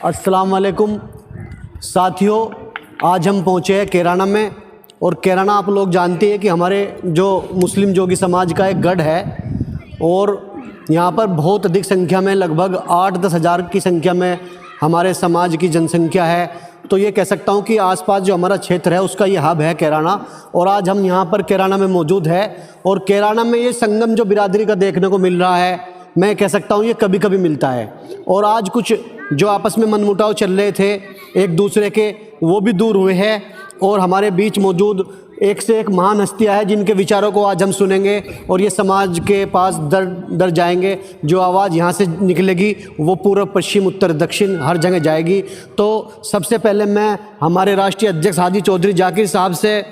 अस्सलाम वालेकुम साथियों, आज हम पहुँचे हैं कैराना में। और कैराना आप लोग जानते हैं कि हमारे जो मुस्लिम जोगी समाज का एक गढ़ है और यहाँ पर बहुत अधिक संख्या में, लगभग 8-10 हज़ार की संख्या में हमारे समाज की जनसंख्या है। तो ये कह सकता हूँ कि आसपास जो हमारा क्षेत्र है उसका ये हब है कैराना। और आज हम यहाँ पर कैराना में मौजूद है और कैराना में ये संगम जो बिरादरी का देखने को मिल रहा है, मैं कह सकता हूँ ये कभी कभी मिलता है। और आज कुछ जो आपस में मनमुटाव चल रहे थे एक दूसरे के, वो भी दूर हुए हैं और हमारे बीच मौजूद एक से एक महान हस्तियाँ हैं जिनके विचारों को आज हम सुनेंगे और ये समाज के पास दर दर जाएंगे। जो आवाज़ यहाँ से निकलेगी वो पूर्व, पश्चिम, उत्तर, दक्षिण हर जगह जाएगी। तो सबसे पहले मैं हमारे राष्ट्रीय अध्यक्ष हाजी चौधरी जाकिर साहब से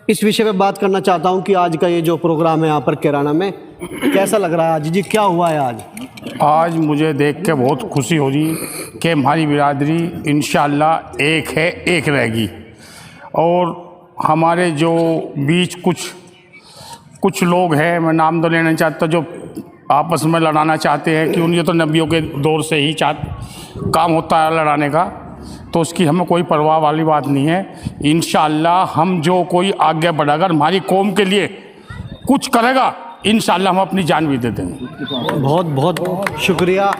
इस विषय पे बात करना चाहता हूँ कि आज का ये जो प्रोग्राम है यहाँ पर कैराना में कैसा लग रहा है। हाजी जी, क्या हुआ है आज? मुझे देख के बहुत खुशी हो रही कि हमारी बिरादरी इंशाअल्लाह एक है, एक रहेगी। और हमारे जो बीच कुछ लोग हैं, मैं नाम तो लेना चाहता, जो आपस में लड़ाना चाहते हैं कि उनके तो नबियों के दौर से ही काम होता है लड़ाने का, तो उसकी हमें कोई परवाह वाली बात नहीं है। इंशाअल्लाह हम जो कोई आगे बढ़ाकर हमारी कौम के लिए कुछ करेगा, इंशाअल्लाह हम अपनी जान भी दे देंगे। बहुत बहुत शुक्रिया,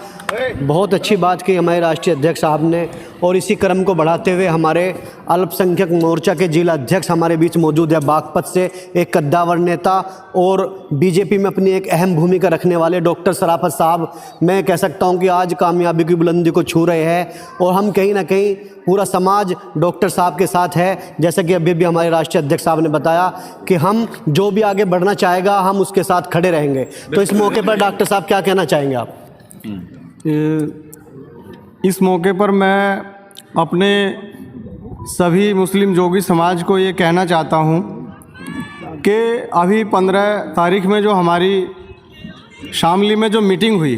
बहुत अच्छी बात की हमारे राष्ट्रीय अध्यक्ष साहब ने। और इसी क्रम को बढ़ाते हुए हमारे अल्पसंख्यक मोर्चा के जिला अध्यक्ष हमारे बीच मौजूद है बागपत से, एक कद्दावर नेता और बीजेपी में अपनी एक अहम भूमिका रखने वाले डॉक्टर सराफत साहब। मैं कह सकता हूं कि आज कामयाबी की बुलंदी को छू रहे हैं और हम कहीं ना कहीं पूरा समाज डॉक्टर साहब के साथ है। जैसे कि अभी भी हमारे राष्ट्रीय अध्यक्ष साहब ने बताया कि हम जो भी आगे बढ़ना चाहेगा हम उसके साथ खड़े रहेंगे। तो इस मौके पर डॉक्टर साहब क्या कहना चाहेंगे आप? इस मौके पर मैं अपने सभी मुस्लिम जोगी समाज को ये कहना चाहता हूँ कि अभी 15 तारीख में जो हमारी शामली में जो मीटिंग हुई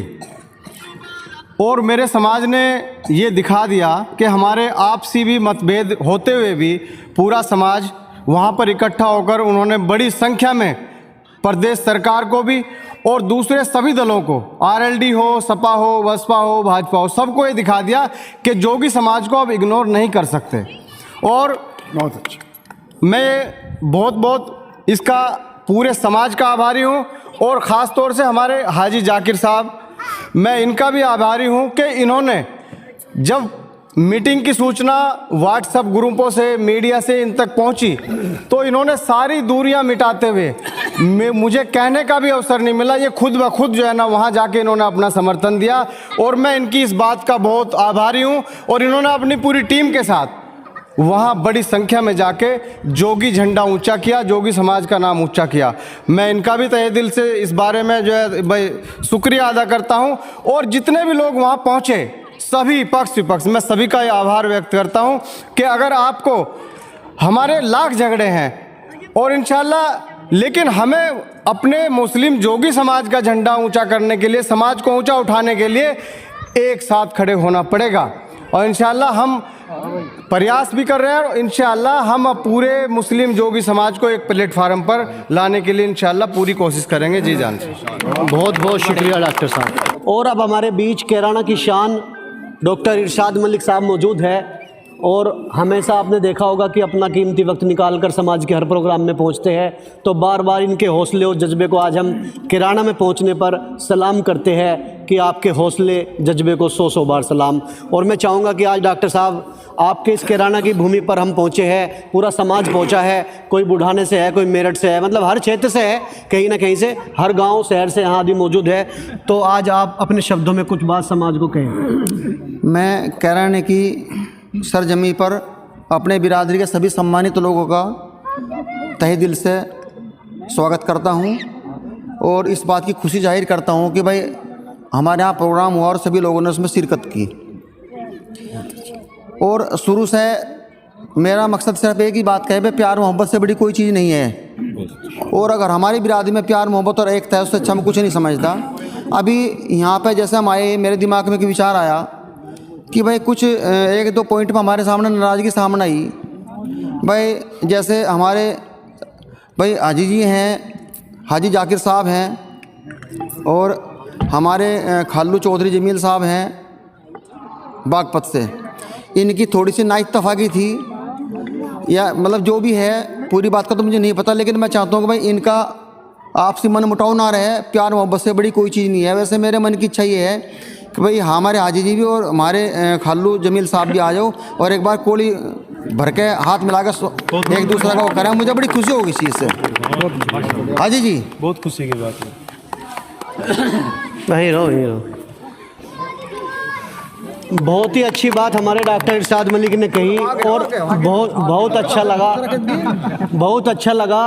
और मेरे समाज ने ये दिखा दिया कि हमारे आपसी भी मतभेद होते हुए भी पूरा समाज वहाँ पर इकट्ठा होकर उन्होंने बड़ी संख्या में प्रदेश सरकार को भी और दूसरे सभी दलों को, आरएलडी हो, सपा हो, बसपा हो, भाजपा हो, सबको ये दिखा दिया कि जोगी समाज को अब इग्नोर नहीं कर सकते। और बहुत अच्छा, मैं बहुत इसका पूरे समाज का आभारी हूँ और ख़ास तौर से हमारे हाजी जाकिर साहब, मैं इनका भी आभारी हूँ कि इन्होंने जब मीटिंग की सूचना व्हाट्सएप ग्रुपों से, मीडिया से इन तक पहुंची तो इन्होंने सारी दूरियां मिटाते हुए मुझे कहने का भी अवसर नहीं मिला, ये खुद ब खुद जो है ना वहां जाके इन्होंने अपना समर्थन दिया और मैं इनकी इस बात का बहुत आभारी हूं। और इन्होंने अपनी पूरी टीम के साथ वहाँ बड़ी संख्या में जाके जोगी झंडा ऊंचा किया, जोगी समाज का नाम ऊंचा किया। मैं इनका भी तहे दिल से इस बारे में जो है भाई शुक्रिया अदा करता हूँ। और जितने भी लोग वहाँ पहुँचे, सभी पक्ष विपक्ष, मैं सभी का ये आभार व्यक्त करता हूँ कि अगर आपको हमारे लाख झगड़े हैं और इंशाल्लाह, लेकिन हमें अपने मुस्लिम जोगी समाज का झंडा ऊंचा करने के लिए, समाज को ऊंचा उठाने के लिए एक साथ खड़े होना पड़ेगा। और इंशाल्लाह हम प्रयास भी कर रहे हैं और इंशाल्लाह हम पूरे मुस्लिम जोगी समाज को एक प्लेटफार्म पर लाने के लिए इंशाल्लाह पूरी कोशिश करेंगे। जी जान से बहुत बहुत शुक्रिया डॉक्टर साहब। और अब हमारे बीच कैराना की शान डॉक्टर इरशाद मलिक साहब मौजूद है और हमेशा आपने देखा होगा कि अपना कीमती वक्त निकाल कर समाज के हर प्रोग्राम में पहुंचते हैं। तो बार बार इनके हौसले और जज्बे को आज हम कैराना में पहुंचने पर सलाम करते हैं कि आपके हौसले जज्बे को 100 बार सलाम। और मैं चाहूँगा कि आज डॉक्टर साहब आपके इस कैराना की भूमि पर हम पहुँचे हैं, पूरा समाज पहुँचा है, कोई बुढ़ाने से है, कोई मेरठ से है, मतलब हर क्षेत्र से है, कहीं ना कहीं से, हर गाँव शहर से यहाँ आदमी मौजूद है। तो आज आप अपने शब्दों में कुछ बात समाज को कहें। मैं कैराने की सरजमी पर अपने बिरादरी के सभी सम्मानित लोगों का तहे दिल से स्वागत करता हूं और इस बात की खुशी जाहिर करता हूं कि भाई हमारे यहाँ प्रोग्राम हुआ और सभी लोगों ने उसमें शिरकत की। और शुरू से मेरा मकसद सिर्फ एक ही बात कहे, भाई प्यार मोहब्बत से बड़ी कोई चीज़ नहीं है। और अगर हमारी बिरादरी में प्यार मोहब्बत और एकता है, उससे अच्छा मैं कुछ नहीं समझता। अभी यहाँ पे जैसे हम आए, मेरे दिमाग में एक विचार आया कि भाई कुछ 1-2 पॉइंट पर हमारे सामने नाराज़गी सामने आई। भाई जैसे हमारे भाई हाजी जी हैं, हाजी जाकिर साहब हैं और हमारे खालू चौधरी जमील साहब हैं बागपत से। इनकी थोड़ी सी नाइतफाकी थी, या मतलब जो भी है, पूरी बात का तो मुझे नहीं पता, लेकिन मैं चाहता हूँ कि भाई इनका आपसी मन मुटाव ना रहे। प्यार मोहब्बत से बड़ी कोई चीज़ नहीं है। वैसे मेरे मन की इच्छा ये है कि भाई हमारे हाजी जी भी और हमारे खालू जमील साहब भी आ जाओ और एक बार कोली भर के हाथ मिलाकर एक दूसरे का वो करें। मुझे बड़ी खुशी होगी इस चीज़ से। हाजी जी बहुत खुशी की बात है। वहीं रहो। बहुत ही अच्छी बात हमारे डॉक्टर इरशाद मलिक ने कही और बहुत अच्छा लगा।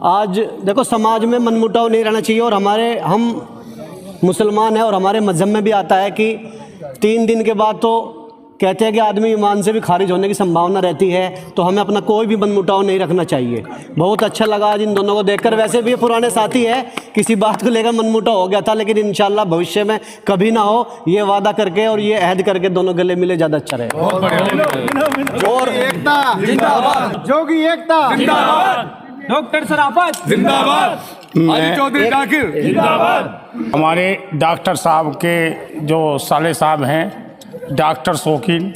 आज देखो, समाज में मनमुटाव नहीं रहना चाहिए, और हम मुसलमान हैं और हमारे मज़हब में भी आता है कि 3 दिन के बाद तो कहते हैं कि आदमी ईमान से भी खारिज होने की संभावना रहती है, तो हमें अपना कोई भी मनमुटाव नहीं रखना चाहिए। बहुत अच्छा लगा आज इन दोनों को देखकर। वैसे भी ये पुराने साथी है, किसी बात को लेकर मनमुटाव हो गया था, लेकिन इंशाल्लाह भविष्य में कभी ना हो, ये वादा करके और ये अहद करके दोनों गले मिले ज़्यादा अच्छा रहे। और एकता जिंदाबाद, जोगी एकता जिंदाबाद, डॉक्टर सराफत जिंदाबाद, हाजी चौधरी जाकिर जिंदाबाद। हमारे डॉक्टर साहब के जो साले साहब हैं, डॉक्टर शौकीन,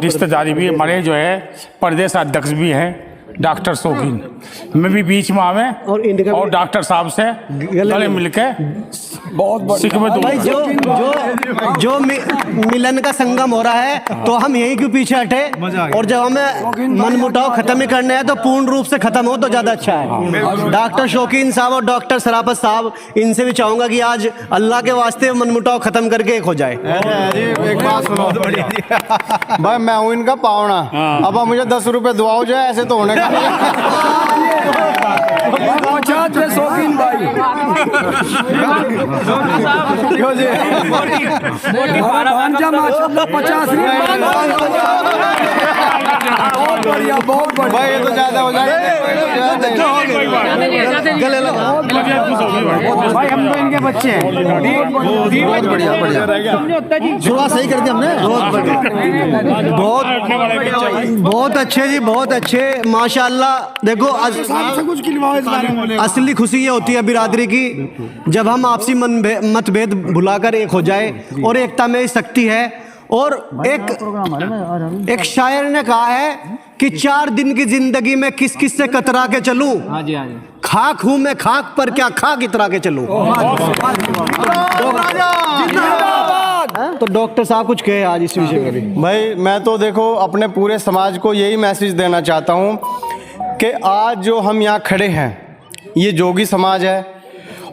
रिश्तेदारी भी हमारे जो है प्रदेश अध्यक्ष भी हैं डॉक्टर शौकीन, मैं भी बीच में आवे और डॉक्टर साहब से गले मिलके बहुत भाई जो मिलन का संगम हो रहा है, तो हम यहीं क्यों पीछे हटे, और जब हमें मनमुटाव खत्म ही करने हैं तो पूर्ण रूप से खत्म हो तो ज्यादा अच्छा है। डॉक्टर शौकीन साहब और डॉक्टर सराफत साहब, इनसे भी चाहूंगा कि आज अल्लाह के वास्ते मनमुटाव खत्म करके एक हो जाए। एक बात सुनो भाई, मैं हूँ इनका पावना, अब मुझे 10 रुपए दुआओ जाए, ऐसे तो होने का शौकीन भाई बहुत बढ़िया भाई, ये तो ज्यादा हो जाएगा। गले लगा भाई, हम तो इनके बच्चे हैं। बहुत बढ़िया, शुरुआत सही कर दी हमने। बहुत अच्छे जी, बहुत अच्छे, माशाल्लाह। देखो असली खुशी ये होती है बिरादरी की, जब हम आपसी मतभेद भुलाकर एक हो जाए, और एकता में शक्ति है। और एक शायर ने कहा है कि 4 दिन की जिंदगी में किस किस से कतरा के चलूं, खाक हूं मैं खाक पर क्या खाक इतरा के चलूं। तो डॉक्टर साहब कुछ कहे आज इस विषय में भी। भाई, मैं तो देखो अपने पूरे समाज को यही मैसेज देना चाहता हूँ कि आज जो हम यहाँ खड़े हैं, ये जोगी समाज है,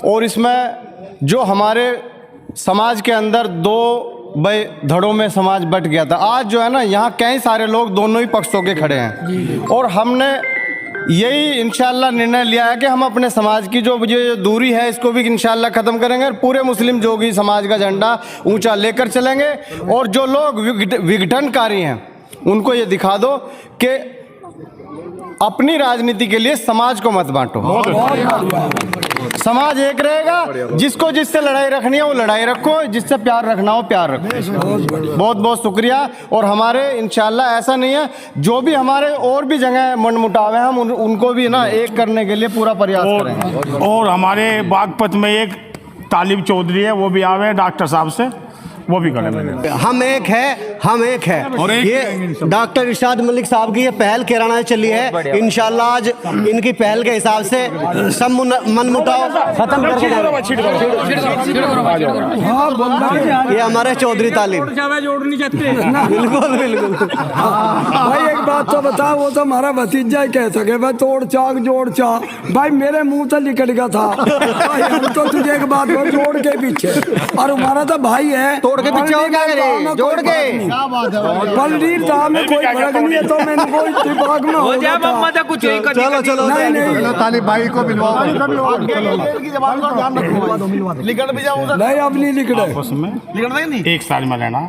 और इसमें जो हमारे समाज के अंदर 2 भाई धड़ों में समाज बट गया था, आज जो है ना, यहाँ कई सारे लोग दोनों ही पक्षों के खड़े हैं, और हमने यही इंशाल्लाह निर्णय लिया है कि हम अपने समाज की जो दूरी है, इसको भी इंशाल्लाह ख़त्म करेंगे, और पूरे मुस्लिम जोगी समाज का झंडा ऊंचा लेकर चलेंगे। और जो लोग विघटनकारी हैं, उनको ये दिखा दो कि अपनी राजनीति के लिए समाज को मत बांटो, समाज एक रहेगा। जिसको जिससे लड़ाई रखनी है वो लड़ाई रखो, जिससे प्यार रखना हो प्यार रखो। बहुत बहुत शुक्रिया। और हमारे इंशाल्लाह ऐसा नहीं है, जो भी हमारे और भी जगह मनमुटाव है, हम उनको भी ना एक करने के लिए पूरा प्रयास करेंगे। और हमारे बागपत में एक तालिब चौधरी है, वो भी आवे डॉक्टर साहब से, वो भी करेंगे। हम एक है। और ये डॉक्टर इरशाद मलिक साहब की ये पहल कैराना में चली है, इंशाल्लाह आज इनकी पहल के हिसाब से सब मनमुटाव खत्म करके ये हमारे चौधरी तालिब। बिल्कुल भाई, एक बात तो बताओ, वो तो हमारा भतीजा ही कह सके भाई, तोड़ चाक जोड़ चाक। भाई मेरे मुंह से निकल गया था भाई, हम तो तुझे एक बात हो, जोड़ के पीछे, और हमारा तो भाई है, तोड़ के पीछे हो क्या करे, जोड़ के पलडीर था में कोई फर्क नहीं है, तो मैंने कोई इत्तेफाक में हो जाता। चलो नहीं तालिब भाई को मिलवाओ, लिखट भी जाऊंगा नहीं, अब नहीं लिख रहे। उसमें एक साल में रहना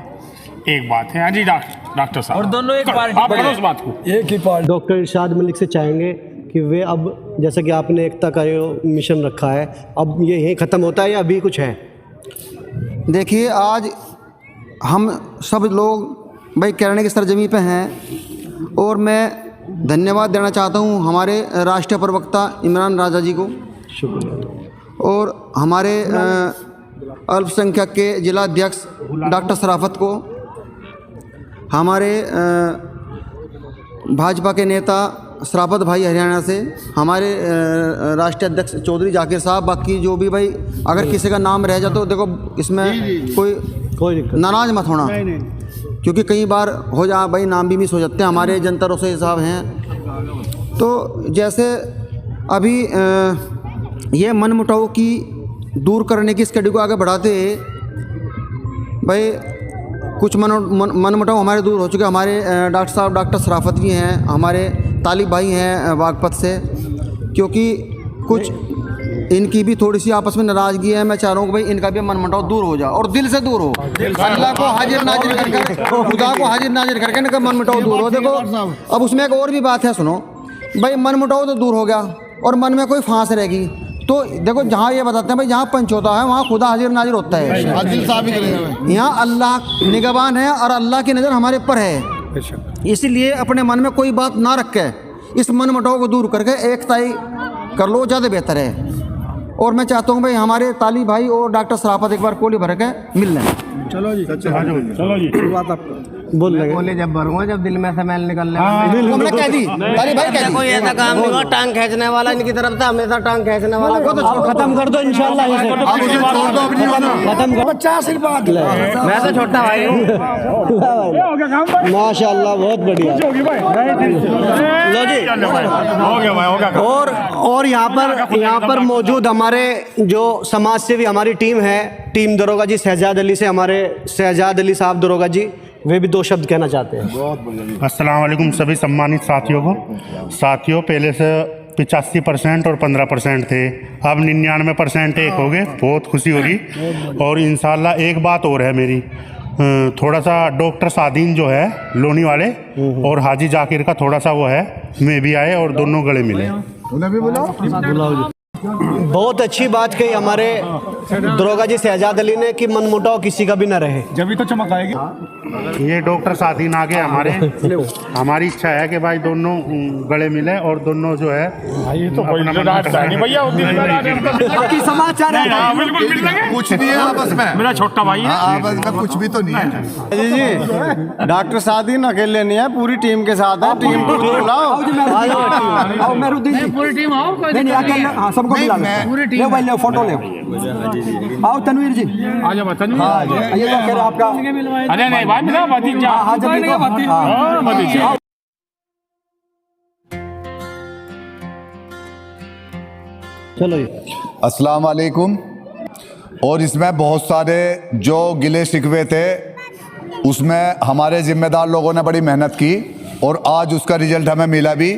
एक बात है। हाँ जी डॉक्टर साहब, और दोनों एक बार आप करो उस बात को, एक ही पार्टी। डॉक्टर इरशाद मलिक से चाहेंगे कि वे अब, जैसा कि आपने एकता का मिशन रखा है, अब ये यहीं ख़त्म होता है या अभी कुछ है? देखिए, आज हम सब लोग भाई कैराना की सरजमी पे हैं, और मैं धन्यवाद देना चाहता हूँ हमारे राष्ट्रीय प्रवक्ता इमरान राजा जी को, शुक्रिया, और हमारे अल्पसंख्यक के जिला अध्यक्ष डॉक्टर सराफत को, हमारे भाजपा के नेता सराफत भाई हरियाणा से, हमारे राष्ट्रीय अध्यक्ष चौधरी जाकिर साहब, बाकी जो भी भाई अगर किसी का नाम रह जाए तो देखो इसमें कोई नाराज़ मत होना, क्योंकि कई बार हो जा भाई नाम भी मिस हो जाते हैं, हमारे जनता रोसे साहब हैं। तो जैसे अभी ये मनमुटाव की दूर करने की स्टडी को आगे बढ़ाते भाई कुछ मनमुटाव हमारे दूर हो चुके। हमारे डॉक्टर साहब डॉक्टर सराफत भी हैं, हमारे तालिब भाई हैं बागपत से, क्योंकि कुछ इनकी भी थोड़ी सी आपस में नाराज़गी है। मैं चाह रहा हूँ कि भाई इनका भी मनमुटाव दूर हो जाए और दिल से दूर हो, अल्लाह को हाजिर नाजिर करके, खुदा को हाजिर नाजिर करके इनका मनमुटाव दूर हो। देखो अब उसमें एक और भी बात है, सुनो भाई, मनमुटाव तो दूर हो गया और मन में कोई फांस रहेगी तो देखो जहाँ ये बताते हैं भाई जहाँ पंच होता है वहाँ खुदा हाजिर नाजिर होता है। यहाँ अल्लाह निगहबान है और अल्लाह की नज़र हमारे ऊपर है, इसीलिए अपने मन में कोई बात ना रख के इस मनमुटाव को दूर करके एकताई कर लो, ज़्यादा बेहतर है। और मैं चाहता हूँ भाई हमारे तालिब भाई और डॉक्टर सराफत एक बार कोली भर के मिल लें। चलो जी बात आपको बोले जब भरूंगा जब दिल में से मैल निकल ले। हमने कह दी तालिब भाई कह दी, कोई ऐसा काम नहीं हुआ टांग खींचने वाला इनकी तरफ था, हमेशा टांग खींचने वाला। खत्म कर दो इंशाल्लाह, खत्म कर। 50 ही बात है, मैं तो छोटा भाई हूँ। माशाल्लाह बहुत बढ़िया। लो जी हो गया भाई, हो गया। और यहाँ पर मौजूद हमारे जो समाज सेवी हमारी टीम है, टीम दरोगा जी शहजाद अली से, हमारे शहजाद अली साहब दरोगा जी, वे भी 2 शब्द कहना चाहते हैं। अस्सलाम वालेकुम सभी सम्मानित साथियों को। पहले से 85% और 15% थे, अब 99% एक हो गए, बहुत खुशी हो रही। और इंशाल्लाह एक बात और है मेरी, थोड़ा सा डॉक्टर सादीन जो है लोनी वाले और हाजी जाकिर का थोड़ा सा वो है, मैं भी आए और दोनों गले मिले। उन्हें भी बुलाओ। बहुत अच्छी बात कही हमारे दरोगा जी शहजाद अली ने कि मनमुटाव किसी का भी ना रहे, जब भी तो चमक आएगी। ये डॉक्टर सादीन आगे हमारी इच्छा है कि भाई दोनों गले मिले और दोनों जो है ये तो कोई नहीं भैया बाकी समाचार है बिल्कुल मिल लेंगे। कुछ नहीं है आपस में, मेरा छोटा भाई है आपस में कुछ भी तो नहीं है। जी डॉक्टर सादीन अकेले नहीं है, पूरी टीम के साथ है। टीम को बुलाओ, आओ मेहरुद्दीन जी, पूरी टीम आओ, नहीं अकेले, हाँ सबको मिला लो, ले भाई ले फोटो ले। आओ तनवीर जी, आ जाओ तनवीर। हाँ ये तो कह रहा आपका, अरे नहीं भाई मेरा भतीजा। हाँ जल्दी भतीजा। चलो जी। अस्सलाम वालेकुम। और इसमें बहुत सारे जो गिले शिकवे थे उसमें हमारे जिम्मेदार लोगों ने बड़ी मेहनत की और आज उसका रिजल्ट हमें मिला भी,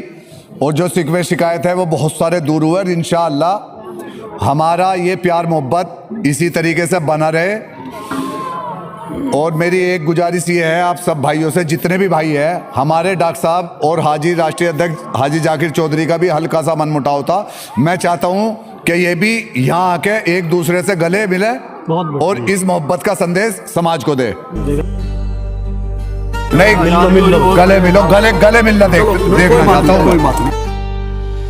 और जो शिकवे शिकायत है वो बहुत सारे दूर हुए। और इंशाअल्लाह हमारा ये प्यार मोहब्बत इसी तरीके से बना रहे। और मेरी एक गुजारिश ये है आप सब भाइयों से, जितने भी भाई हैं, हमारे डॉक्टर साहब और हाजी राष्ट्रीय अध्यक्ष हाजी जाकिर चौधरी का भी हल्का सा मनमुटाव था। मैं चाहता हूँ कि ये भी यहाँ आके एक दूसरे से गले मिले और इस मोहब्बत का संदेश समाज को दे। नहीं गले मिलो, गले मिलना देखना चाहता हूँ।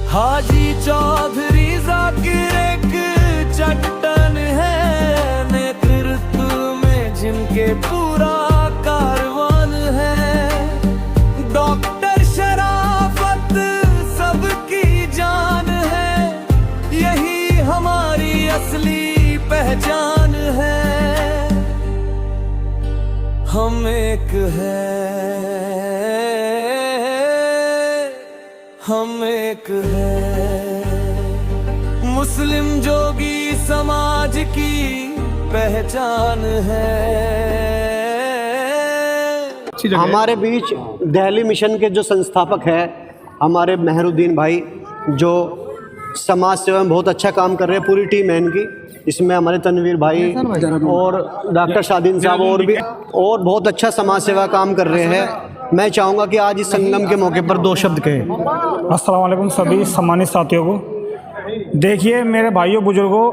हाजी चौधरी जाकिर एक चट्टान है, नेतृत्व में जिनके पूरा कारवान है। डॉक्टर शराफत सबकी जान है, यही हमारी असली पहचान है। हम एक है, हम एक है, मुस्लिम जोगी समाज की पहचान है। हमारे बीच दिल्ली मिशन के जो संस्थापक हैं हमारे मेहरुद्दीन भाई, जो समाज सेवा में बहुत अच्छा काम कर रहे हैं, पूरी टीम है इनकी। इसमें हमारे तनवीर भाई और डॉक्टर शादीन साहब और बहुत अच्छा समाज सेवा काम कर रहे हैं। मैं चाहूँगा कि आज इस संगम के मौके पर 2 शब्द कहें। अस्सलाम वालेकुम सभी सम्मानित साथियों को। देखिए मेरे भाइयों बुजुर्गों,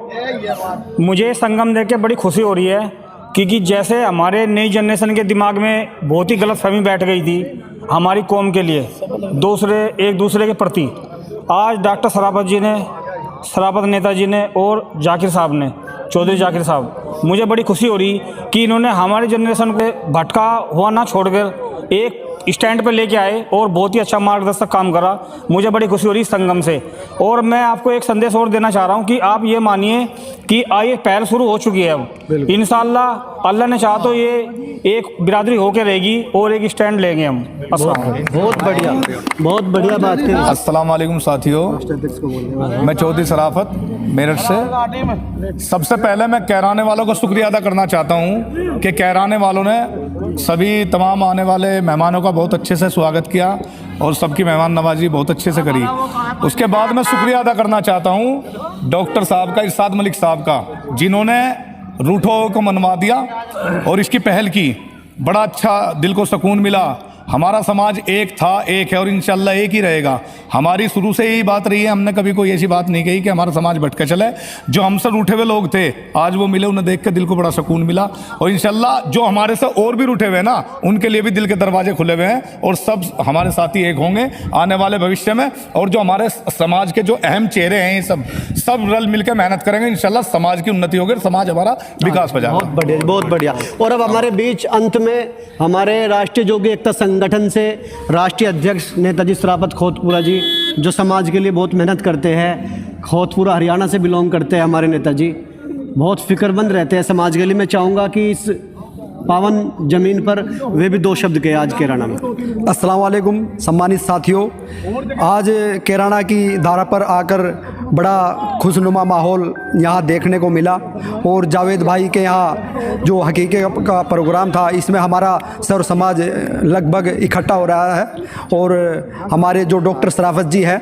मुझे संगम देख के बड़ी खुशी हो रही है, क्योंकि जैसे हमारे नई जनरेशन के दिमाग में बहुत ही गलतफहमी बैठ गई थी हमारी कौम के लिए, एक दूसरे के प्रति, आज डॉक्टर सराफत नेताजी ने और जाकिर साहब ने, चौधरी जाकिर साहब, मुझे बड़ी खुशी हो रही कि इन्होंने हमारी जनरेशन के भटका हुआ ना छोड़कर एक स्टैंड पर लेके आए और बहुत ही अच्छा मार्गदर्शक काम करा। मुझे बड़ी खुशी हो रही संगम से। और मैं आपको एक संदेश और देना चाह रहा हूँ कि आप ये मानिए कि ये पहल शुरू हो चुकी है। अब इंशाअल्लाह अल्लाह ने चाहा तो ये एक बिरादरी होकर रहेगी और एक स्टैंड लेंगे हम। बहुत बढ़िया बात कही। अस्सलाम वालेकुम साथियों, मैं चौधरी सराफत मेरठ से। सबसे पहले मैं कैराने वालों का शुक्रिया अदा करना चाहता हूं कि कैराने वालों ने सभी तमाम आने वाले मेहमानों का बहुत अच्छे से स्वागत किया और सबकी मेहमान नवाजी बहुत अच्छे से करी। उसके बाद मैं शुक्रिया अदा करना चाहता हूं डॉक्टर साहब का, इरशाद मलिक साहब का, जिन्होंने रूठों को मनवा दिया और इसकी पहल की। बड़ा अच्छा दिल को सुकून मिला। हमारा समाज एक था, एक है और इंशाल्लाह एक ही रहेगा। हमारी शुरू से यही बात रही है, हमने कभी कोई ऐसी बात नहीं कही कि हमारा समाज भटके चले। जो हमसे रूठे हुए लोग थे आज वो मिले, उन्हें देख के दिल को बड़ा सुकून मिला। और इंशाल्लाह जो हमारे से और भी रूठे हुए हैं ना, उनके लिए भी दिल के दरवाजे खुले हुए हैं और सब हमारे साथी एक होंगे आने वाले भविष्य में। और जो हमारे समाज के जो अहम चेहरे हैं, सब रल मिल के मेहनत करेंगे, इंशाल्लाह समाज की उन्नति होगी, समाज हमारा विकास पे जाएगा। बहुत बढ़िया। और अब हमारे बीच अंत में हमारे राष्ट्रीय जोगी एकता संगठन से राष्ट्रीय अध्यक्ष नेताजी सराफत खोतपुरा जी, जो समाज के लिए बहुत मेहनत करते हैं, खोतपुरा हरियाणा से बिलोंग करते हैं हमारे नेताजी, बहुत फिक्रमंद रहते हैं समाज के लिए। मैं चाहूँगा कि इस पावन ज़मीन पर वे भी दो शब्द कहे आज कैराना में। अस्सलाम वालेकुम सम्मानित साथियों, आज कैराना की धारा पर आकर बड़ा खुशनुमा माहौल यहाँ देखने को मिला। और जावेद भाई के यहाँ जो हकीके का प्रोग्राम था, इसमें हमारा सर्व समाज लगभग इकट्ठा हो रहा है। और हमारे जो डॉक्टर सराफत जी हैं,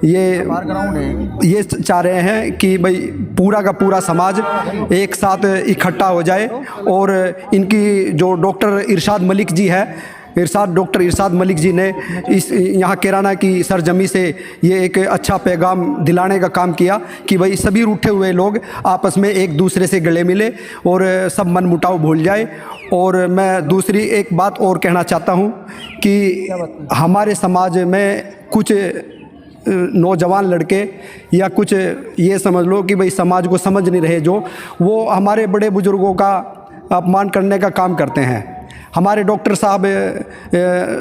ये चाह रहे हैं कि भाई पूरा का पूरा समाज एक साथ इकट्ठा हो जाए। और इनकी जो डॉक्टर इरशाद मलिक जी है, डॉक्टर इरशाद मलिक जी ने इस यहाँ कैराना की सरजमी से ये एक अच्छा पैगाम दिलाने का काम किया कि भाई सभी रूठे हुए लोग आपस में एक दूसरे से गले मिले और सब मन मुटाव भूल जाए। और मैं दूसरी एक बात और कहना चाहता हूँ कि हमारे समाज में कुछ नौजवान लड़के या कुछ ये समझ लो कि भाई समाज को समझ नहीं रहे, जो वो हमारे बड़े बुजुर्गों का अपमान करने का काम करते हैं। हमारे डॉक्टर साहब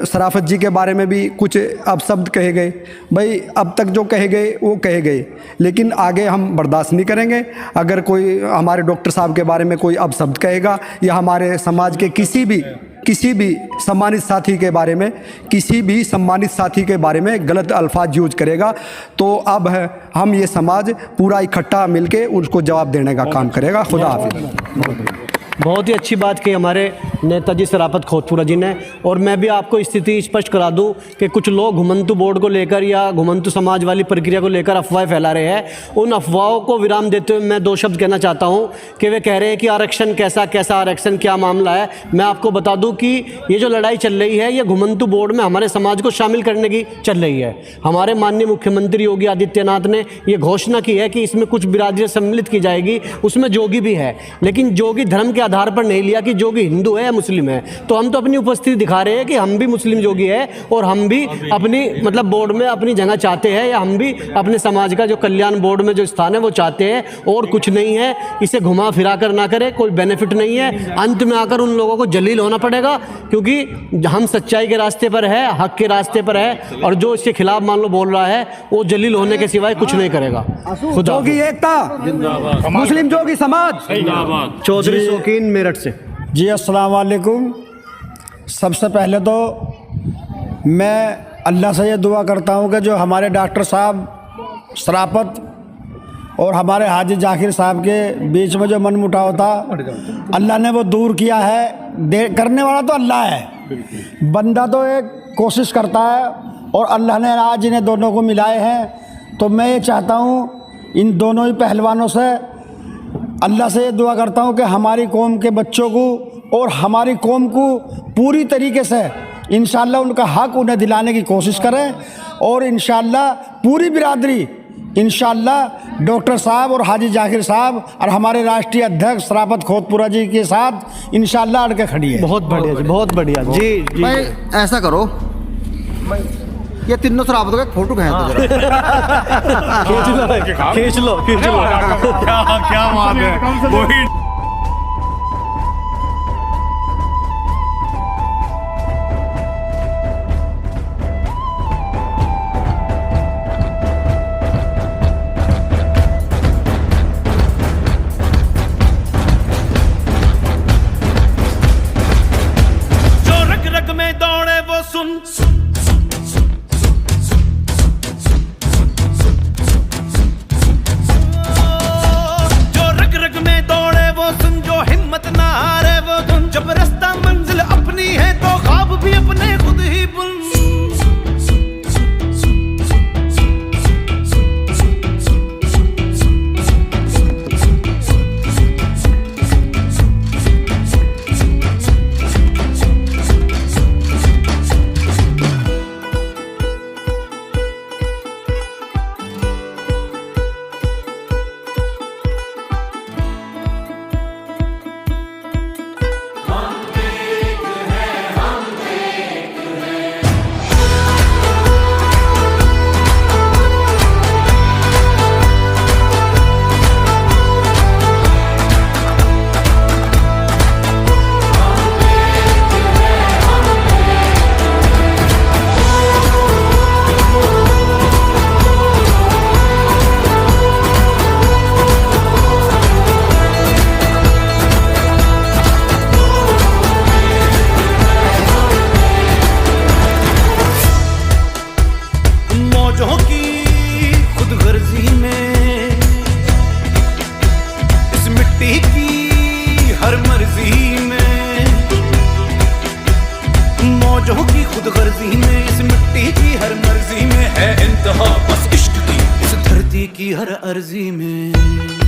सराफत जी के बारे में भी कुछ अपशब्द कहे गए। भाई अब तक जो कहे गए वो कहे गए, लेकिन आगे हम बर्दाश्त नहीं करेंगे। अगर कोई हमारे डॉक्टर साहब के बारे में कोई अपशब्द कहेगा या हमारे समाज के किसी भी सम्मानित साथी के बारे में, किसी भी सम्मानित साथी के बारे में गलत अल्फाज यूज करेगा, तो अब हम ये समाज पूरा इकट्ठा मिलके उसको जवाब देने का काम करेगा। खुदा हाफिज़। बहुत ही अच्छी बात की हमारे नेताजी सराफत खोतपुरा जी ने। और मैं भी आपको स्थिति स्पष्ट करा दूं कि कुछ लोग घुमंतु बोर्ड को लेकर या घुमंतु समाज वाली प्रक्रिया को लेकर अफवाहें फैला रहे हैं। उन अफवाहों को विराम देते हुए मैं दो शब्द कहना चाहता हूं कि वे कह रहे हैं कि आरक्षण कैसा आरक्षण, क्या मामला है। मैं आपको बता दूं कि ये जो लड़ाई चल रही है, ये घुमंतु बोर्ड में हमारे समाज को शामिल करने की चल रही है। हमारे माननीय मुख्यमंत्री योगी आदित्यनाथ ने ये घोषणा की है कि इसमें कुछ बिरादरियाँ सम्मिलित की जाएगी, उसमें जोगी भी है, लेकिन जोगी धर्म के आधार पर नहीं लिया कि जोगी हिंदू है या मुस्लिम है। तो हम तो अपनी उपस्थिति दिखा रहे हैं कि हम भी मुस्लिम जोगी है और हम भी अपनी बोर्ड में अपनी जगह चाहते हैं, या हम भी अपने समाज का जो कल्याण बोर्ड में जो स्थान है वो चाहते हैं, और कुछ नहीं है। इसे घुमा फिरा कर ना करे, कोई बेनिफिट नहीं है। अंत में आकर उन लोगों को जलील होना पड़ेगा, क्योंकि हम सच्चाई के रास्ते पर है, हक के रास्ते पर है, और जो इसके खिलाफ मान लो बोल रहा है वो जलील होने के सिवाय कुछ नहीं करेगा। जोगी एकता, मुस्लिम जोगी समाज। चौधरी शौकीन मेरठ से। जी अस्सलाम वालेकुम। सबसे पहले तो मैं अल्लाह से ये दुआ करता हूँ कि जो हमारे डॉक्टर साहब सराफत और हमारे हाजी जाकिर साहब के बीच में जो मनमुटाव था, अल्लाह ने वो दूर किया है। करने वाला तो अल्लाह है, बंदा तो एक कोशिश करता है, और अल्लाह ने आज इन्हें दोनों को मिलाए हैं। तो मैं ये चाहता हूँ इन दोनों ही पहलवानों से, अल्लाह से ये दुआ करता हूँ कि हमारी कौम के बच्चों को और हमारी कौम को पूरी तरीके से इंशाअल्लाह उनका हक उन्हें दिलाने की कोशिश करें। और इंशाअल्लाह पूरी बिरादरी इंशाअल्लाह डॉक्टर साहब और हाजी जाकिर साहब और हमारे राष्ट्रीय अध्यक्ष सराफत खोतपुरा जी के साथ इंशाअल्लाह अड़ के खड़ी है। बहुत बढ़िया जी, बहुत बढ़िया जी। भाई ऐसा करो, ये तीनों सराफतों का फोटो खींच लो। क्या बात है। पूर्वजों की खुद गर्जी में, इस मिट्टी की हर मर्जी में है इंतहा बस इश्क की, इस धरती की हर अर्जी में।